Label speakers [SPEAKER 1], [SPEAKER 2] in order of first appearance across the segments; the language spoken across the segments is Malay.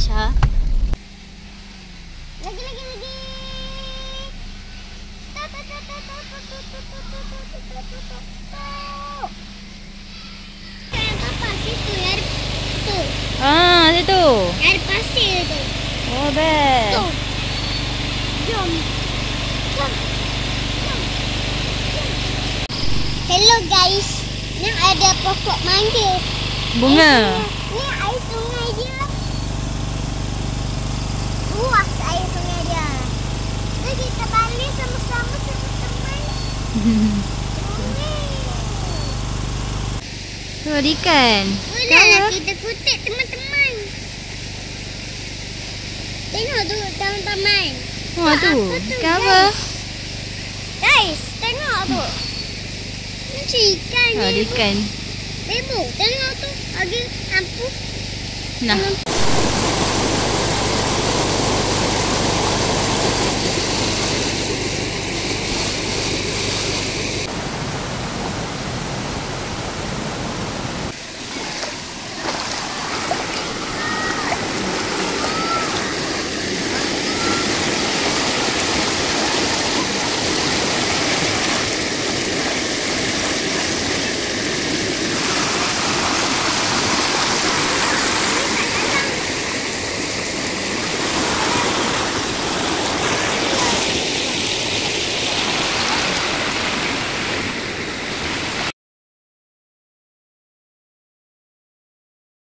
[SPEAKER 1] Aisyah.
[SPEAKER 2] Lagi. Kayak apa situ ya? Tu.
[SPEAKER 1] Situ.
[SPEAKER 2] Air pasir tu.
[SPEAKER 1] Oh, best.
[SPEAKER 2] Tu. Jom. Hello guys. Ni ada pokok mangga.
[SPEAKER 1] Bunga.
[SPEAKER 2] Ni air sungai dia. Luas air sungai dia. Jadi kita balik sama-sama teman-teman.
[SPEAKER 1] Tu ada ikan.
[SPEAKER 2] Bolehlah kita kutip teman-teman. Tengok tu teman-teman.
[SPEAKER 1] Tu. Ikan apa?
[SPEAKER 2] Guys, tengok tu. Macam ikan ni.
[SPEAKER 1] Ada ikan.
[SPEAKER 2] Bebo, tengok tu. Ada lampu.
[SPEAKER 1] Nah.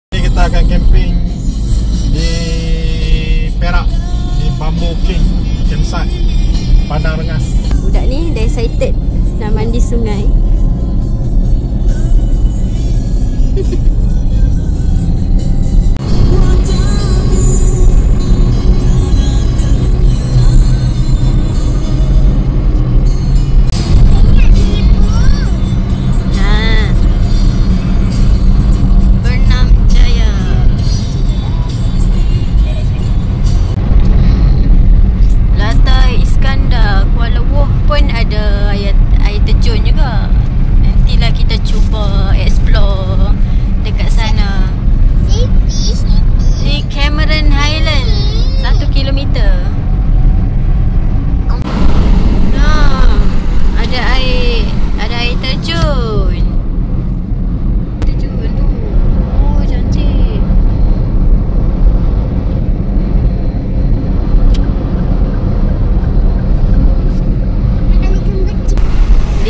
[SPEAKER 3] Kita akan camping di Perak, di Bamboo King Campsite, Padang Rengas.
[SPEAKER 1] Budak ni dah excited nak mandi sungai.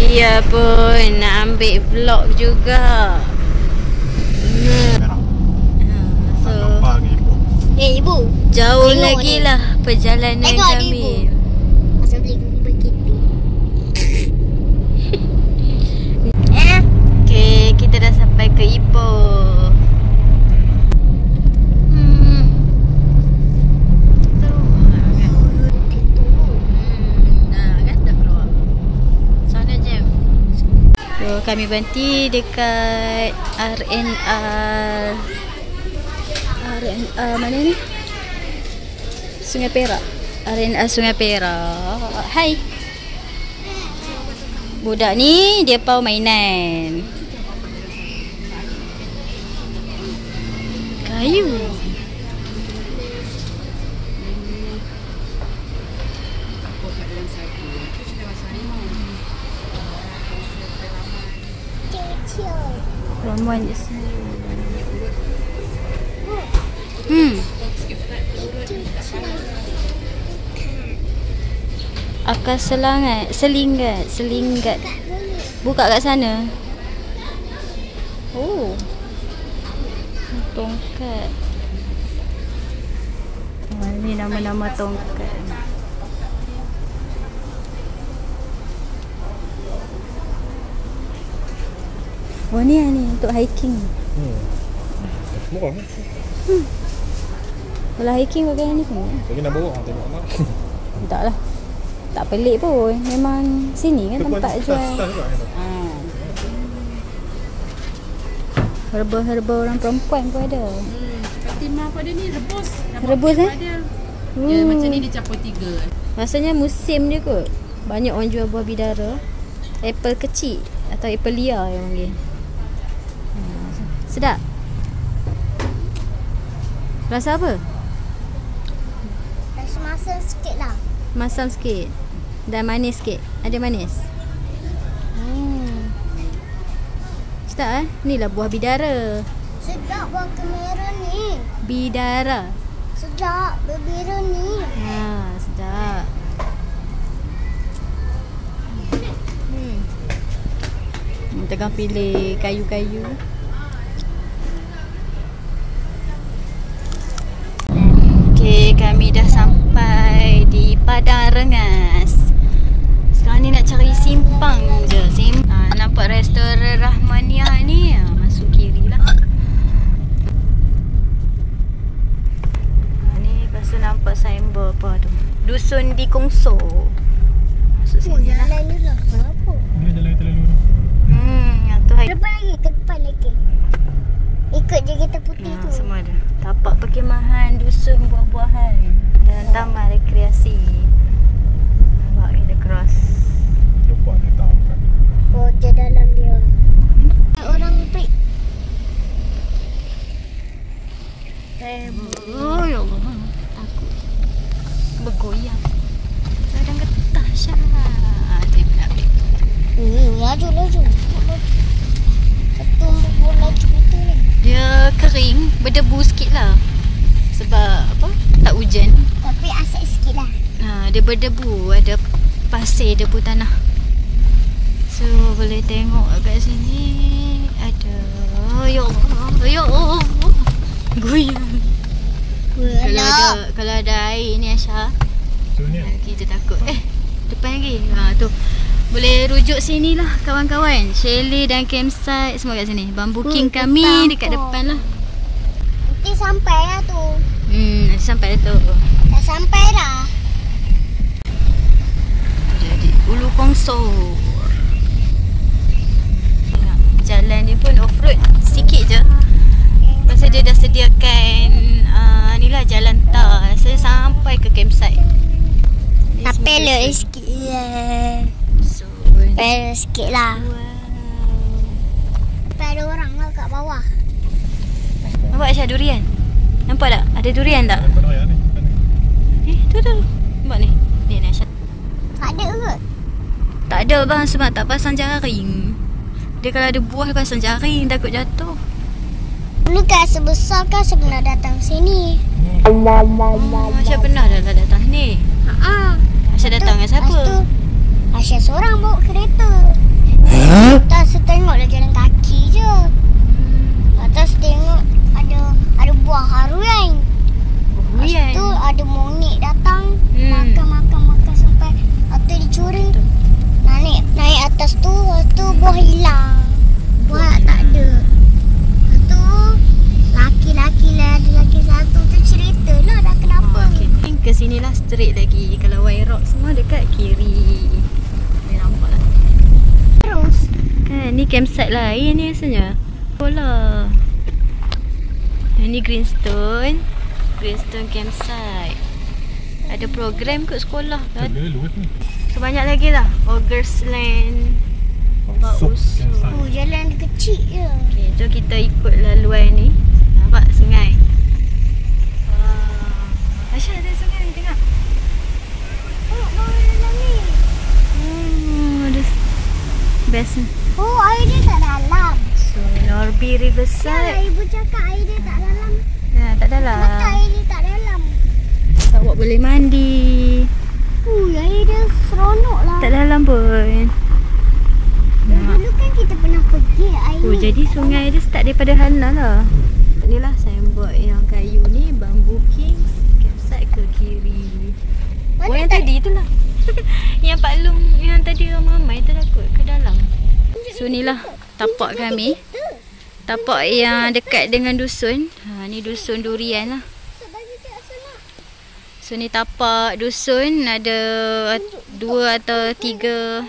[SPEAKER 1] Dia pun nak ambil vlog juga.
[SPEAKER 3] Perak.
[SPEAKER 1] So,
[SPEAKER 3] Nampak ke ibu?
[SPEAKER 2] Ibu.
[SPEAKER 1] jauh
[SPEAKER 2] Tengok
[SPEAKER 1] lagi
[SPEAKER 2] ni.
[SPEAKER 1] lah perjalanan
[SPEAKER 2] Tengok ni,
[SPEAKER 1] kami.
[SPEAKER 2] Asal beli begitu.
[SPEAKER 1] Okay, kita dah sampai ke Ipoh. Kami berhenti dekat RNR mana ni? Sungai Perak. RNR Sungai Perak. Hai. Budak ni dia pau mainan. Kayu. Ramuan je sini. Akar selinggat. Buka kat sana. Oh. Tongkat. Oh, ni nama-nama tongkat. Oh ni untuk hiking.
[SPEAKER 3] Murah.
[SPEAKER 1] Kalau hiking pakai ni pun.
[SPEAKER 3] Lagi nak bawa tengok nak.
[SPEAKER 1] Taklah. Tak pelik pun. Memang sini kan tempat jual. Herba-herba orang perempuan pun ada.
[SPEAKER 4] Fatimah pun ada ni rebus.
[SPEAKER 1] Rebus
[SPEAKER 4] Dia macam ni dia campur 3.
[SPEAKER 1] Rasanya musim je kot. Banyak orang jual buah bidara. Apple kecil atau apple liar yang panggil. Sedap. Rasa apa?
[SPEAKER 2] masam sikit lah.
[SPEAKER 1] Masam sikit. Dan manis sikit. Ada manis. Sedap Ni lah buah bidara.
[SPEAKER 2] Sedap buah kemera ni.
[SPEAKER 1] Bidara.
[SPEAKER 2] Sedap berbiru ni.
[SPEAKER 1] Sedap. Tengah pilih kayu-kayu. Okay, kami dah sampai di Padang Rengas. Sekarang ni nak cari simpang je. Nampak restoran Rahmaniah ni. Masuk kiri lah. Ni lepas tu nampak signboard apa tu. Dusun di Kongso. Masuk sini lah.
[SPEAKER 2] Jalan ni lah. Kenapa?
[SPEAKER 3] Ni jalan kita lalu.
[SPEAKER 1] Yang tu
[SPEAKER 2] Depan lagi, ke depan lagi. Ikut je kita putih tu.
[SPEAKER 1] semua ada. Tapak perkemahan dusun buah-buahan dan taman rekreasi. Nampak kita cross.
[SPEAKER 3] Lupa dia tahu kan.
[SPEAKER 2] Oh, je dalam dia. Orang prik.
[SPEAKER 1] Oh ya Allah. Takut bergoyang. Kadang getah Syah.
[SPEAKER 2] Laju. Satu bola cerita ni.
[SPEAKER 1] Dia kering, berdebu sikit lah. Sebab apa? Tak hujan.
[SPEAKER 2] Tapi asap sikit lah.
[SPEAKER 1] Dia berdebu, ada pasir debu tanah. So boleh tengok kat sini ada. Ya Allah. Goyang. Kalau ada air ni Aisyah,
[SPEAKER 3] Tu ni.
[SPEAKER 1] kita takut. Depan lagi. Tu. Boleh rujuk sini lah kawan-kawan. Chalet dan campsite semua kat sini. Bambu King kami dekat depan lah.
[SPEAKER 2] Nanti sampai lah tu.
[SPEAKER 1] Nanti sampai tu.
[SPEAKER 2] Dah sampai dah.
[SPEAKER 1] Jadi Ulu Kongsor. Jalan dia pun off-road sikit je. Pasal dia dah sediakan ni lah jalan tar. Saya sampai ke campsite.
[SPEAKER 2] Tapi elok sikit je. Elok sikit lah. Tapi ada orang lah kat bawah.
[SPEAKER 1] Nampak Aisyah durian? Nampak tak? Ada durian tak?
[SPEAKER 3] Nampak raya ni.
[SPEAKER 1] Tu. Nampak ni? Ni Aisyah.
[SPEAKER 2] Tak ada ke?
[SPEAKER 1] Tak ada bang sebab tak pasang jaring. Dia kalau ada buah dia pasang jaring, takut jatuh.
[SPEAKER 2] Dulu kan sebesar kan saya pernah datang sini.
[SPEAKER 1] Aisyah pernah dah datang ni. Aisyah datang dengan siapa?
[SPEAKER 2] Lepas tu Aisyah seorang bawa kereta. Tak setengok dah jalan kaki je. Atas tengok ada buah haruan. Lepas tu ada monyet datang. Makan sampai atas dicuri. Naik atas tu. Lepas tu buah hilang. Buah tak ada. Lepas tu laki-laki lah. Ada laki satu tu cerita lah dah kenapa.
[SPEAKER 1] Ke sini lah straight lagi. Kalau White Rock semua dekat kiri. Ni nampak lah.
[SPEAKER 2] Terus.
[SPEAKER 1] Kan ni campsite lain ni rasanya. Bola. Ni Greenstone campsite. Ada program kot sekolah kan.
[SPEAKER 3] Lalu tu.
[SPEAKER 1] So banyak lagi lah. August Land.
[SPEAKER 2] Jalan kecil je.
[SPEAKER 1] Okay, so kita ikut laluan ni. Nampak sungai. Aisyah ada sungai ni tengok.
[SPEAKER 2] Oh, dalam ni.
[SPEAKER 1] Ada best ni.
[SPEAKER 2] Oh, air dia tak dalam.
[SPEAKER 1] So Norby
[SPEAKER 2] Jangan
[SPEAKER 1] Riverside.
[SPEAKER 2] ibu cakap air dia tak dalam.
[SPEAKER 1] Tak dalam.
[SPEAKER 2] Betul air dia tak dalam.
[SPEAKER 1] Awak boleh mandi.
[SPEAKER 2] Air dia seronok lah.
[SPEAKER 1] Tak dalam pun.
[SPEAKER 2] Dulu kan kita pernah pergi air ni.
[SPEAKER 1] Jadi sungai dia start daripada Hana lah. Ni lah signboard yang kayu ni. Bambu King campsite ke kiri.
[SPEAKER 2] Mana
[SPEAKER 1] yang tadi tu lah. Yang Pak Long yang tadi ramai tu takut ke dalam. So ni lah tapak kami. Tapak yang dekat dengan dusun. Ni dusun durian lah. So ni tapak dusun. Ada 2 atau 3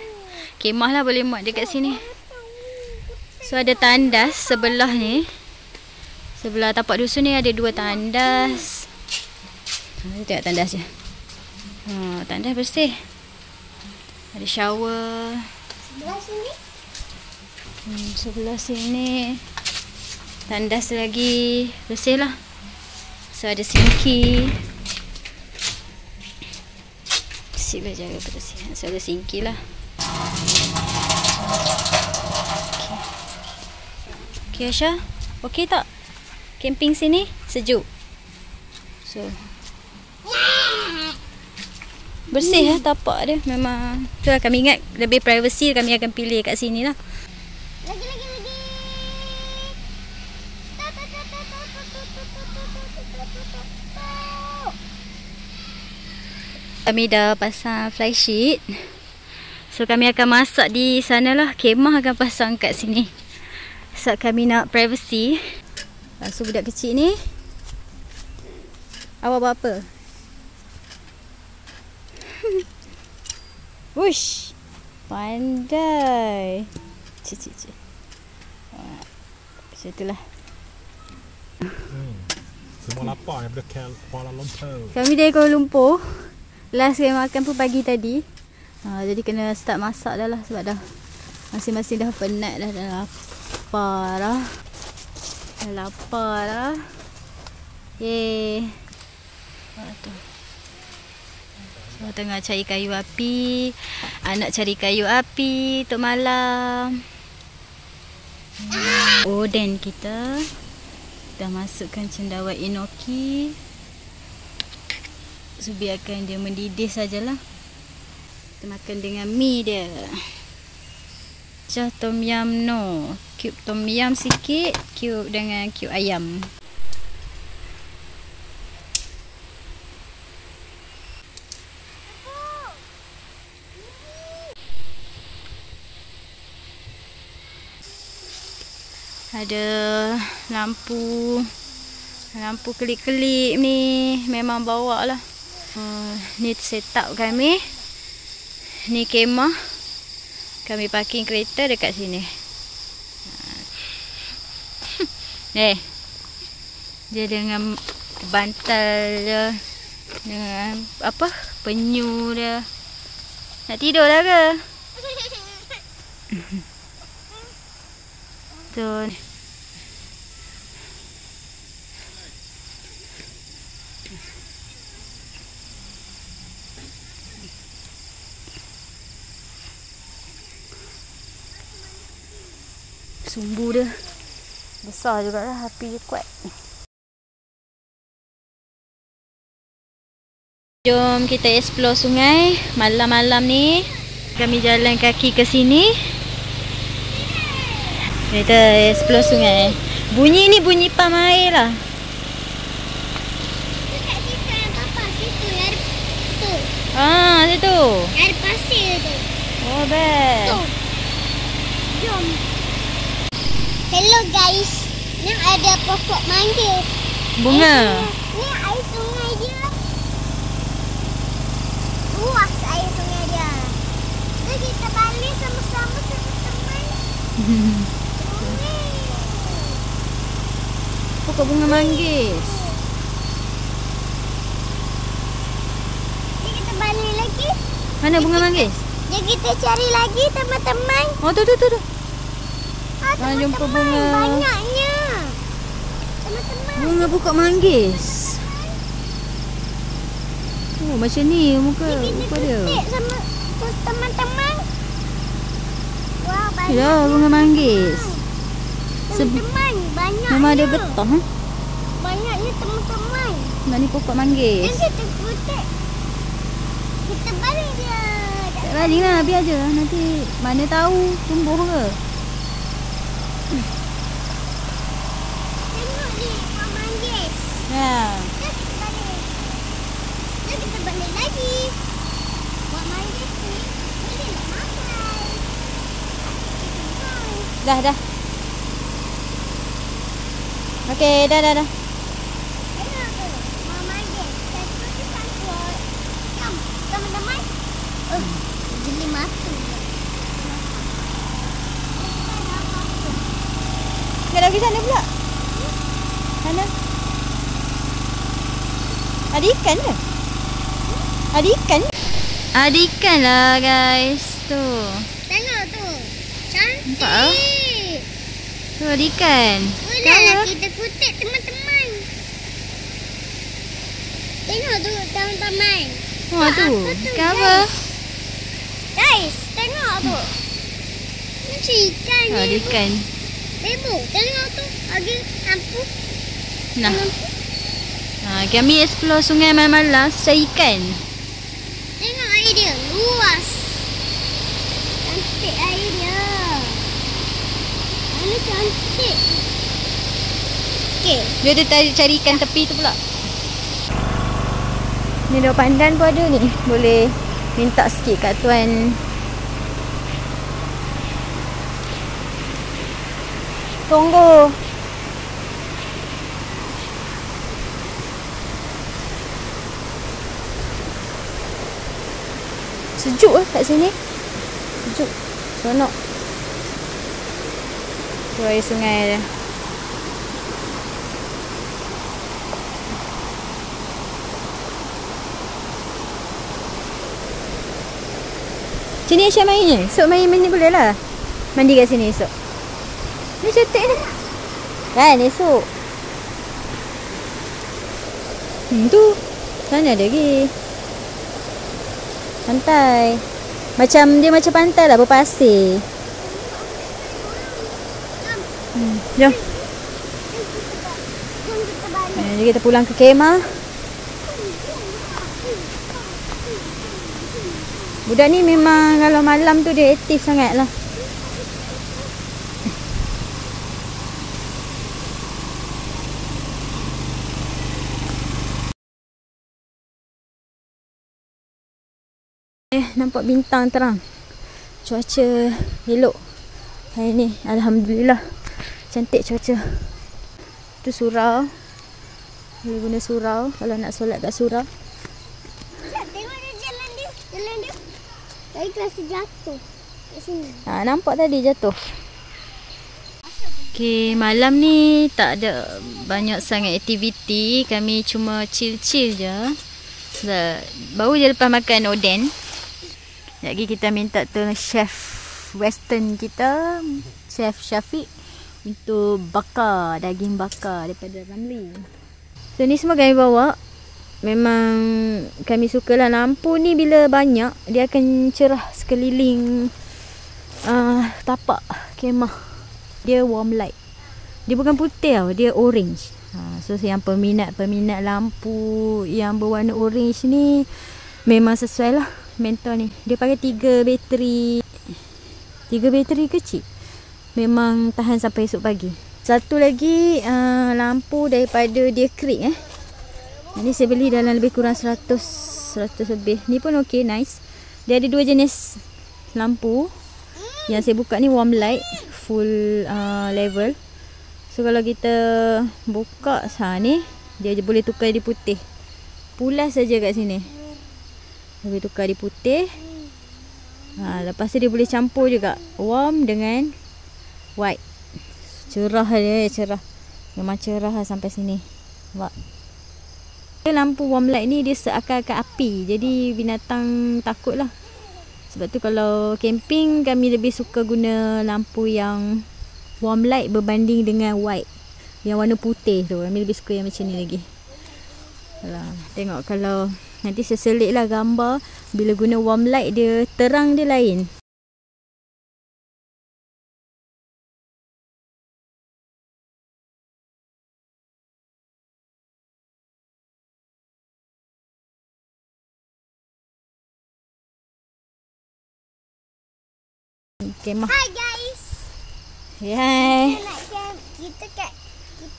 [SPEAKER 1] kemah lah boleh muat dekat sini. So ada tandas sebelah ni. Sebelah tapak dusun ni ada 2 tandas. Tengok tandas je. Tandas bersih. Ada shower.
[SPEAKER 2] Sebelah sini.
[SPEAKER 1] Sebelah sini tandas lagi bersih lah. So ada sinki. Sila jaga kebersihan. So, ada sinki lah. Okay, Aisyah. Okey tak? Camping sini sejuk. So, bersih tapak dia. Memang itulah kami ingat lebih privacy, kami akan pilih kat sini lah.
[SPEAKER 2] Lagi.
[SPEAKER 1] Kami dah pasang fly sheet. So kami akan masak di sana lah. Kemah akan pasang kat sini. Sebab kami nak privacy. So budak kecil ni, awak buat apa? Wush, pandai. Cik. Macam itulah.
[SPEAKER 3] Semua lapar daripada Kuala Lumpur.
[SPEAKER 1] Kami dari Kuala Lumpur. Last kami makan pun pagi tadi. Jadi kena start masak dah lah. Sebab dah masing-masing dah penat dah. Dah lapar dah. Yeay. Tu. So, tengah cari kayu api. Anak cari kayu api untuk malam. Oden kita dah masukkan cendawan enoki. So, biarkan dia mendidih sajalah. Kita makan dengan mi dia. Macam tom yum no. Cube tom yum sikit. Cube dengan cube ayam. Ada lampu kelip-kelip ni. Memang bawa lah. Ni setup kami. Ni kemah. Kami parking kereta dekat sini. Dia dengan bantal dia. Dengan apa? Penyu dia. Nak tidur dah ke? Tu. Sumbu dia besar juga lah, api dia kuat. Jom kita explore sungai malam-malam ni. Kami jalan kaki ke sini. Kita explore sungai. Bunyi ni bunyi pam air lah.
[SPEAKER 2] Dekat situ yang papa, situ yang ada tu.
[SPEAKER 1] Situ.
[SPEAKER 2] Yang ada pasir tu.
[SPEAKER 1] Oh, best.
[SPEAKER 2] Tu. Jom. Hello guys. Ni ada pokok manggis.
[SPEAKER 1] Bunga.
[SPEAKER 2] Ni air sungai dia. Luas air sungai dia. Jadi kita balik sama-sama teman-teman.
[SPEAKER 1] Pokok bunga manggis.
[SPEAKER 2] Jadi kita balik lagi.
[SPEAKER 1] Mana bunga manggis?
[SPEAKER 2] Jadi kita cari lagi teman-teman.
[SPEAKER 1] Oh, tu. Jumpa bunga.
[SPEAKER 2] Banyaknya. Teman-teman.
[SPEAKER 1] Bunga pokok manggis. Oh, macam ni muka dia.
[SPEAKER 2] Kita sama teman-teman. Wah, banyak.
[SPEAKER 1] Ya, bunga manggis.
[SPEAKER 2] Teman-teman, banyak.
[SPEAKER 1] Memang ada getah.
[SPEAKER 2] Banyaknya teman-teman.
[SPEAKER 1] Mana ni pokok manggis?
[SPEAKER 2] Nanti kita kutik. Kita balik dia.
[SPEAKER 1] Tak balik lah, biar je. Nanti mana tahu tumbuh ke.
[SPEAKER 2] Tengok ni, buah manggis.
[SPEAKER 1] Ya.
[SPEAKER 2] Jom kita balik. Jom kita balik lagi. Buah manggis ni boleh nak makan.
[SPEAKER 1] Dah. Okey, dah.
[SPEAKER 2] Tengok tu, buah manggis. Satu tu sangkut. Jom, teman-teman. Jeli mata.
[SPEAKER 1] Kena pergi sana pula. Sana. Ada ikan ke? Ada ikan? Ada ikan lah guys. Tu.
[SPEAKER 2] Tengok tu. Cantik.
[SPEAKER 1] Nampak? Tu ada ikan.
[SPEAKER 2] Bolehlah kita kutik teman-teman. Tengok tu teman-teman.
[SPEAKER 1] tu. Ikan apa?
[SPEAKER 2] Guys, tengok tu. Macam ikan ni.
[SPEAKER 1] Ada ikan.
[SPEAKER 2] Bebo, tengok tu. Ada lampu.
[SPEAKER 1] Nah. Kami explore sungai malam-malam cari ikan.
[SPEAKER 2] Tengok air dia. Luas. Cantik air dia. Mana cantik. Okey.
[SPEAKER 1] Dia ada cari ikan tepi tu pula. Ni daun pandan pun ada ni. Boleh minta sikit kat tuan. Tunggu. Sejuk kat sini. Sejuk. Seronok. Tu air sungai dia. Sini Aisyah main je. Esok main ni boleh lah. Mandi kat sini esok. Ni cantik ni. Kan esok. Tu. Sana ada lagi. Pantai. Dia macam pantai lah. Berpasir. Jom. Jadi kita pulang ke kemah. Budak ni memang kalau malam tu dia aktif sangat lah. Nampak bintang terang. Cuaca elok hari ni. Alhamdulillah. Cantik cuaca. Tu surau. Boleh guna surau kalau nak solat kat surau.
[SPEAKER 2] Tengok dia jalan dia. Jalan dia. Tadi rasa jatuh. Kat sini.
[SPEAKER 1] Nampak tadi jatuh. Okay, malam ni tak ada banyak sangat aktiviti. Kami cuma chill-chill je. Baru je lepas makan oden. Sekejap lagi kita minta tolong chef western kita, Chef Syafiq, untuk bakar, daging bakar daripada Ramli. So ni semua kami bawa. Memang kami sukalah lampu ni bila banyak dia akan cerah sekeliling tapak kemah. Dia warm light. Dia bukan putih tau, dia orange. So yang peminat lampu yang berwarna orange ni memang sesuai lah mentor ni. Dia pakai 3 bateri. 3 bateri kecil. Memang tahan sampai esok pagi. Satu lagi lampu daripada Deer Creek Ni saya beli dalam lebih kurang 100 lebih. Ni pun okey, nice. Dia ada 2 jenis lampu. Yang saya buka ni warm light, full level. So kalau kita buka ni, dia boleh tukar di putih. Pulas saja kat sini. Boleh tukar di putih. Lepas tu dia boleh campur juga warm dengan white. Cerah dia, cerah. Memang cerah lah sampai sini. Nampak? Lampu warm light ni dia seakan-akan api. Jadi binatang takut lah. Sebab tu kalau camping kami lebih suka guna lampu yang warm light berbanding dengan white. Yang warna putih tu. Kami lebih suka yang macam ni lagi. Tengok kalau nanti saya selit lah gambar. Bila guna warm light dia terang dia lain. Kemah.
[SPEAKER 2] Hi guys.
[SPEAKER 1] Hai.
[SPEAKER 2] Kita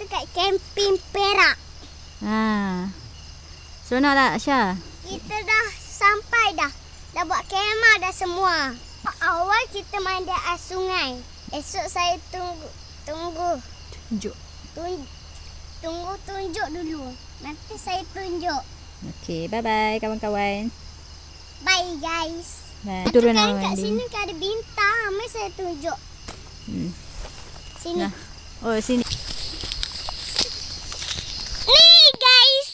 [SPEAKER 2] kat camping Perak.
[SPEAKER 1] Seronok tak Syah?
[SPEAKER 2] Kita dah sampai dah. Dah buat kemah dah semua. Awal kita mandi air sungai. Esok saya tunggu. Tunjuk dulu. Nanti saya tunjuk.
[SPEAKER 1] Okey, bye-bye kawan-kawan.
[SPEAKER 2] Bye guys.
[SPEAKER 1] Bye.
[SPEAKER 2] Turun kat sini kan ada bintang. Mari saya tunjuk. Sini.
[SPEAKER 1] Nah. Oh, sini.
[SPEAKER 2] Ni guys.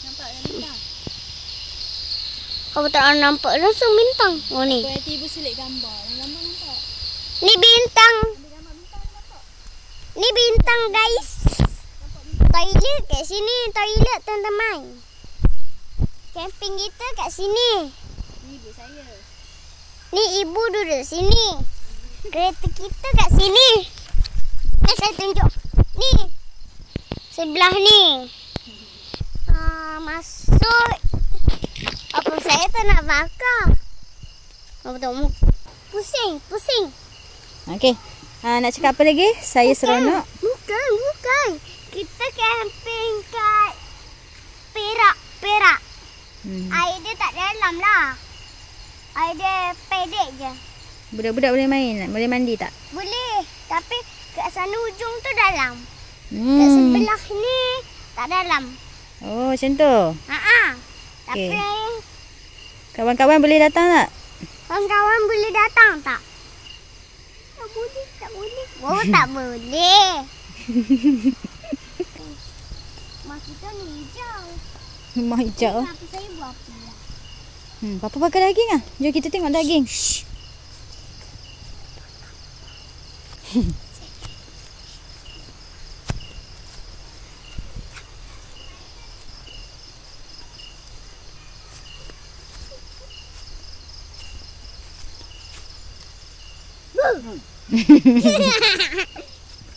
[SPEAKER 1] Nampak bintang?
[SPEAKER 2] Kau tak nampak langsung bintang. Oh ni.
[SPEAKER 1] Berarti ibu selit gambar. Gambar nampak.
[SPEAKER 2] Ni bintang.
[SPEAKER 1] Ada gambar bintang nampak.
[SPEAKER 2] Ni bintang guys. Toilet kat sini toilet teman-teman. Camping kita kat sini.
[SPEAKER 1] Ni ibu saya.
[SPEAKER 2] Ni ibu duduk sini. Kereta kita kat sini. Saya tunjuk. Ni. Sebelah ni. Masuk. Apa saya tak nak bakar. Pusing.
[SPEAKER 1] Okey. Nak cakap apa lagi? Saya seronok.
[SPEAKER 2] Bukan. Kita camping kat Perak. Air dia tak dalam lah. Air dia pedek je.
[SPEAKER 1] Budak-budak boleh main? Boleh mandi tak?
[SPEAKER 2] Boleh. Tapi kat sana ujung tu dalam. Kat sebelah ni tak dalam.
[SPEAKER 1] Oh, macam tu.
[SPEAKER 2] Tapi
[SPEAKER 1] Kawan-kawan boleh datang tak?
[SPEAKER 2] kawan-kawan boleh datang tak? Tak boleh. Oh, tak boleh. Mak kita ni hijau.
[SPEAKER 1] Rumah hijau.
[SPEAKER 2] Tapi saya buat apa lah?
[SPEAKER 1] Papa pakai daging ah. Jom kita tengok daging.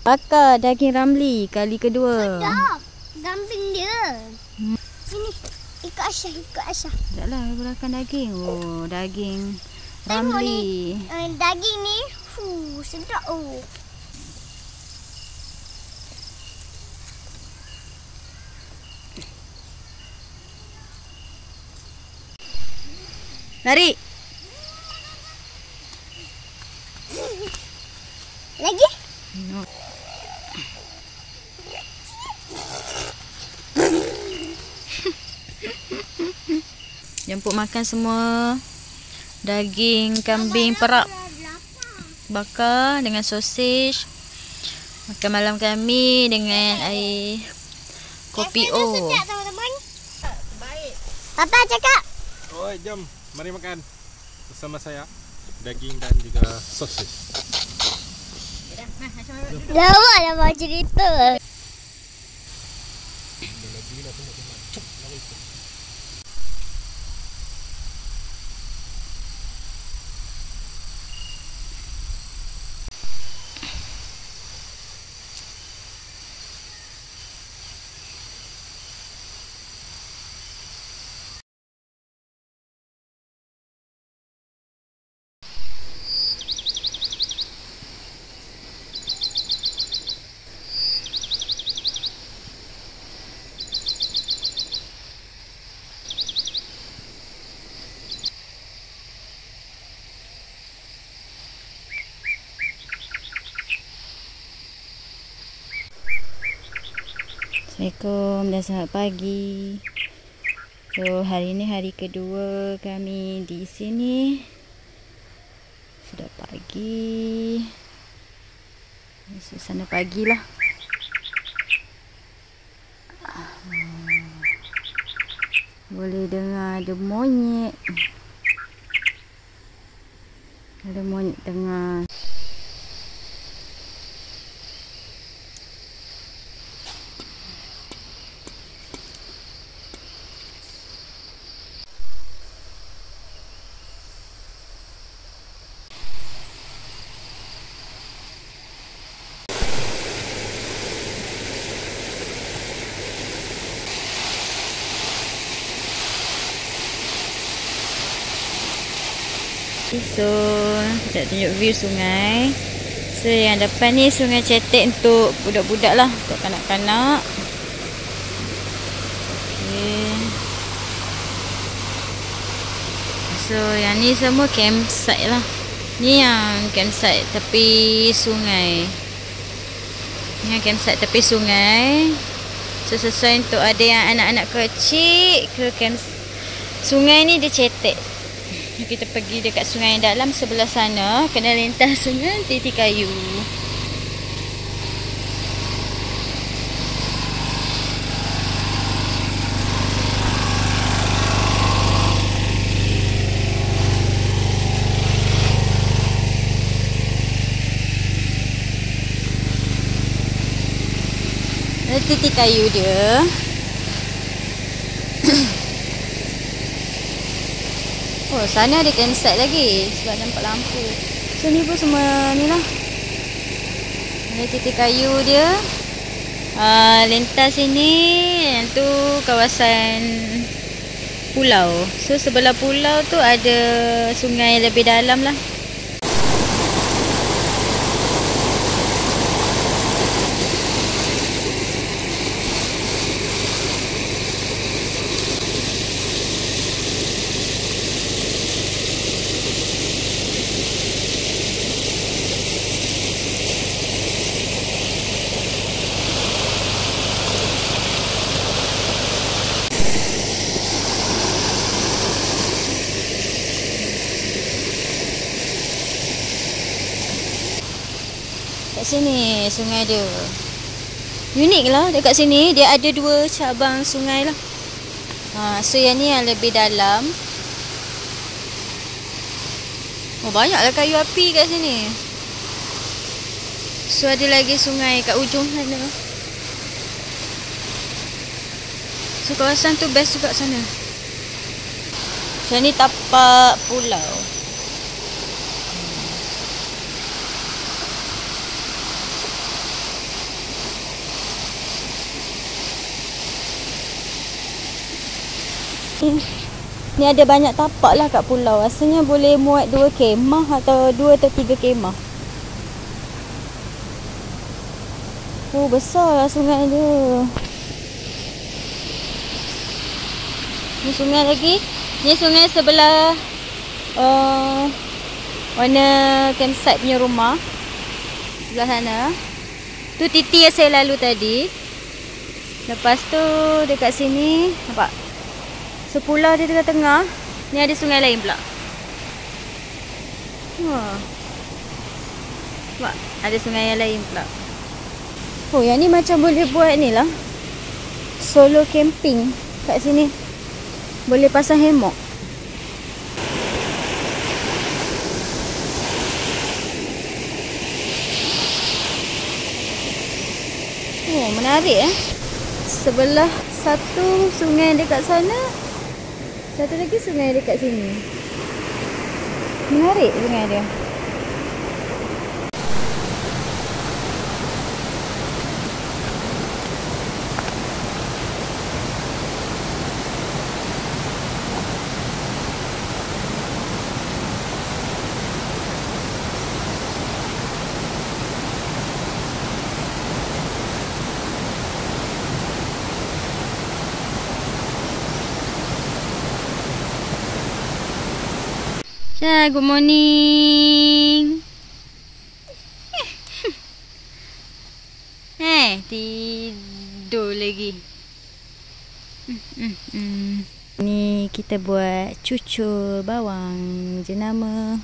[SPEAKER 1] Bakar daging ramli kali kedua.
[SPEAKER 2] Sedap. Gamping dia. Sini. Ikut Aisyah.
[SPEAKER 1] Sekejaplah, gunakan daging. Oh, daging ramli.
[SPEAKER 2] Daging ni sedap.
[SPEAKER 1] Lari.
[SPEAKER 2] Lagi?
[SPEAKER 1] Jemput makan semua daging kambing perak bakar dengan sosis. Makan malam kami dengan air kopi
[SPEAKER 2] Rasanya sedap teman-teman. Baik. Papa cakap.
[SPEAKER 3] Oi, jom. Mari makan bersama saya. Daging dan juga sosis.
[SPEAKER 2] Lama lah cerita.
[SPEAKER 1] Assalamualaikum dan selamat pagi. So, hari ni hari kedua kami di sini. Sudah pagi. Suasana pagilah. Boleh dengar ada monyet. Ada monyet tengah. So, kita tunjuk view sungai. So, yang depan ni sungai cetek untuk budak-budak lah, untuk kanak-kanak. Okay. So, yang ni semua campsite lah. Ni yang campsite tepi sungai. Ni yang campsite tepi sungai. So, sesuai untuk ada yang anak-anak kecil ke camp. Sungai ni dia cetek. Kita pergi dekat sungai yang dalam sebelah sana, kena lintas sungai titik kayu. Ada titik kayu dia. Oh, sana ada campsite lagi sebab nampak lampu. So ni pun semua ni lah. Ada titik kayu dia. Lintas sini, yang tu kawasan pulau. So sebelah pulau tu ada sungai lebih dalam lah. Kat sini sungai dia. Unik lah dekat sini. Dia ada 2 cabang sungai lah. So yang ni yang lebih dalam. Oh, banyaklah kayu api kat sini. So ada lagi sungai kat ujung sana. So kawasan tu best juga sana. Yang ni tapak pulau. Ni ada banyak tapak lah kat pulau. Rasanya boleh muat 2 kemah atau 2 atau 3 kemah. Oh, besar lah sungai dia. Ni sungai lagi. Ni sungai sebelah mana campsite punya rumah. Sebelah sana. Tu titik yang saya lalu tadi. Lepas tu dekat sini nampak sepulau dia tengah-tengah. Ni ada sungai lain pula. Nampak? Ada sungai yang lain pula. Oh, yang ni macam boleh buat ni lah. Solo camping kat sini. Boleh pasang hammock. Oh, menarik Sebelah satu sungai dekat sana. Satu lagi sungai dekat sini. Menarik sungai dia. Good morning. Tidur lagi. Ni kita buat cucur bawang jenama.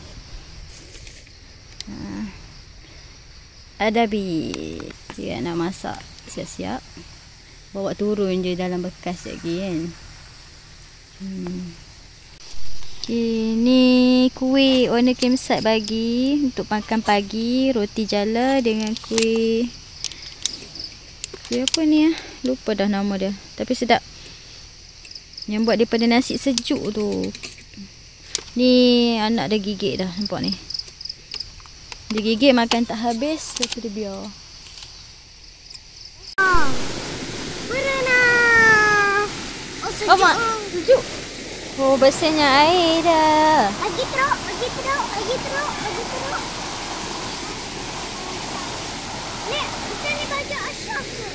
[SPEAKER 1] Adabi. Dia nak masak siap-siap. Bawa turun je dalam bekas lagi kan. Ini kuih owner campsite bagi untuk makan pagi. Roti jala dengan kuih apa ni lupa dah nama dia. Tapi sedap. Yang buat daripada nasi sejuk tu. Ni anak dah gigit dah. Nampak ni. Dia gigit makan tak habis. Lepas dia biar.
[SPEAKER 2] Berenang. Oh, sejuk.
[SPEAKER 1] Oh, mak. Sejuk. Oh, bersihnya air dah.
[SPEAKER 2] Lagi teruk, lagi teruk, lagi teruk, lagi teruk. Nek, kita ni baju Ashraf ke?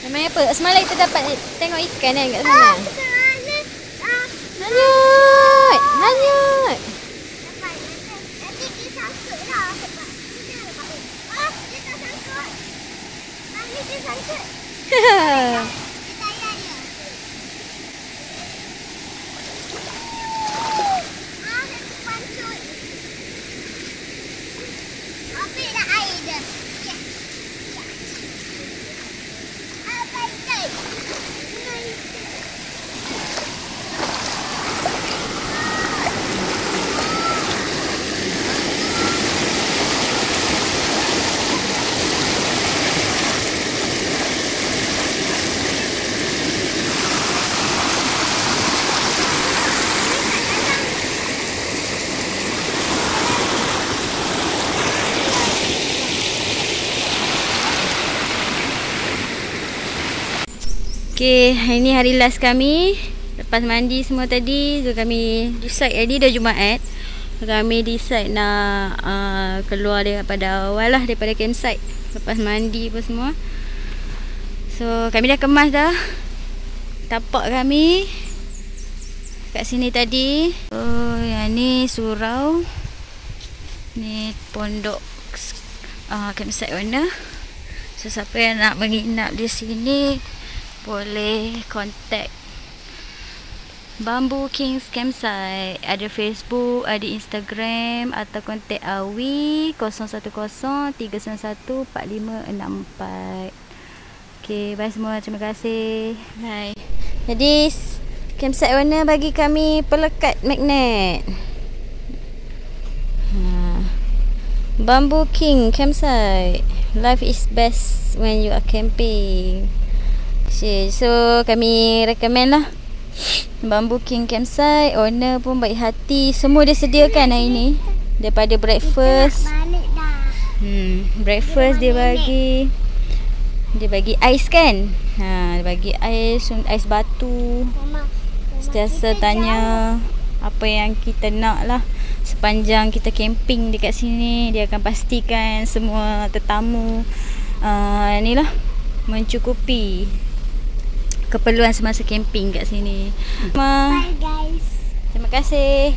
[SPEAKER 1] Namanya apa? Semalam kita dapat tengok ikan kan kat sana. Hanyut! Hanyut!
[SPEAKER 2] Nanti dia sangkut lah sebab dia ada bau. Dia tak sangkut. Nanti dia sangkut. Dia tayar dia. Nanti pancut.
[SPEAKER 1] Okay, hari ni hari last kami. Lepas mandi semua tadi, so kami decide, ni dah Jumaat. Kami decide nak keluar daripada awal lah, daripada campsite. Lepas mandi apa semua. So kami dah kemas dah tapak kami kat sini tadi. So yang ni surau, ni pondok campsite owner. So siapa yang nak menginap di sini boleh contact Bamboo Kings Campsite. Ada Facebook, ada Instagram, atau kontak Awi 010-391-4564. Okay, bye semua. Terima kasih. Bye. Jadi campsite owner bagi kami pelekat magnet. Bamboo King Campsite. Life is best when you are camping. Okay, so kami recommend lah Bamboo King Campsite. Owner pun baik hati. Semua dia sediakan hari ni. Daripada breakfast, breakfast dia bagi ais kan. Dia bagi ais batu. Sentiasa tanya apa yang kita nak lah. Sepanjang kita camping dekat sini, dia akan pastikan semua tetamu ni lah mencukupi keperluan semasa camping kat sini.
[SPEAKER 2] Bye guys.
[SPEAKER 1] Terima kasih.